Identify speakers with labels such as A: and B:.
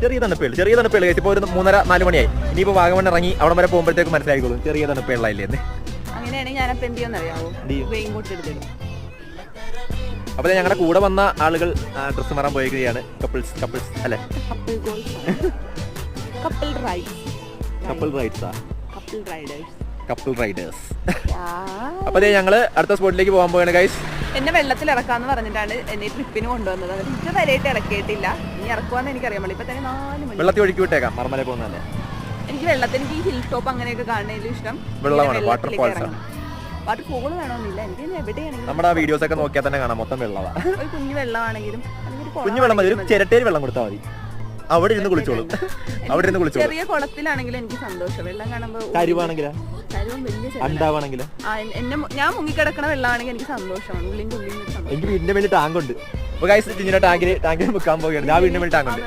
A: ചെറിയ തണുപ്പേള് ഇപ്പോൾ ഒരു 3:30-4 മണിയായി. ഇനിയിപ്പോൾ വാഗമൺ ഇറങ്ങി അവിടെ വരെ പോകുമ്പോഴത്തേക്ക് മനസ്സിലായിക്കോളൂ ചെറിയ തണുപ്പേളല്ലേ എന്ന്.
B: അങ്ങനെയാണെങ്കിൽ ഞാനപ്പോൾ എന്ത് ചെയ്യുമെന്നറിയാമോ? റെയിൻകോട്ട് എടുത്തിടും.
A: അപ്പോൾ ഞങ്ങളുടെ കൂടെ വന്ന ആളുകൾ ഡ്രസ്സ് മാറാൻ പോയിരിക്കുകയാണ്. കപ്പിൾസ് അല്ലേ? Couple Riders. അപ്പോൾ ഞങ്ങള് അടുത്ത സ്പോട്ടിലേക്ക് പോകാൻ പോവാണ് ഗൈസ്.
B: എന്നെ വെള്ളത്തിൽ ഇറക്കാന്ന് പറഞ്ഞിട്ടാണ് എന്നെ ട്രിപ്പിന് കൊണ്ടുവന്നത്. എനിക്ക് വരെയായിട്ട് ഇറക്കിയിട്ടില്ല. ഇനി ഇറക്കുവാന്ന് എനിക്കറിയാൻ പറ്റില്ല. ഇപ്പൊ തന്നെ 4 മണി.
A: വെള്ളത്തിൽ ഒഴുക്കി വിട്ടേക്കാം. മർമല പോകുന്നതല്ലേ?
B: എനിക്ക് വെള്ളത്തിൽ ഈ ഹിൽ ടോപ്പ് അങ്ങനെയൊക്കെ കാണുന്നതിലും ഇഷ്ടം
A: വെള്ളമാണ്. വാട്ടർഫോൾസ് ആണ്.
B: വാട്ടർഫോൾ വേണമെന്നില്ല. എനിക്ക് എവിടെയാണെങ്കിലും
A: നമ്മുടെ വീഡിയോസ് ഒക്കെ നോക്കിയാൽ തന്നെ കാണാം. മൊത്തം വെള്ളമാണ്.
B: ഒരു കുഞ്ഞു വെള്ളമാണെങ്കിലും
A: കുഞ്ഞു വെള്ളം മതി. ഒരു ചിരട്ടയിൽ വെള്ളം കൊടുത്താൽ മതി. അവിടെ ഇരുന്ന് കുളിച്ചോളും.
B: ചെറിയ കുളത്തിലാണെങ്കിലും എനിക്ക് സന്തോഷം. വെള്ളം കാണുമ്പോൾ
A: കരുവാണെങ്കിലോ അണ്ടാവാണെങ്കിലോ
B: ഞാൻ മുങ്ങിക്കിടക്കണ വെള്ളമാണെങ്കിൽ എനിക്ക് സന്തോഷമാണ്.
A: എനിക്ക് വീടിന്റെ മേലെ ടാങ്ക് ഉണ്ട്. ടാങ്കിൽ വെക്കാൻ പോവുകയാണ്. ഞാൻ വീടിന്റെ മേലെ ടാങ്ക് ഉണ്ട്.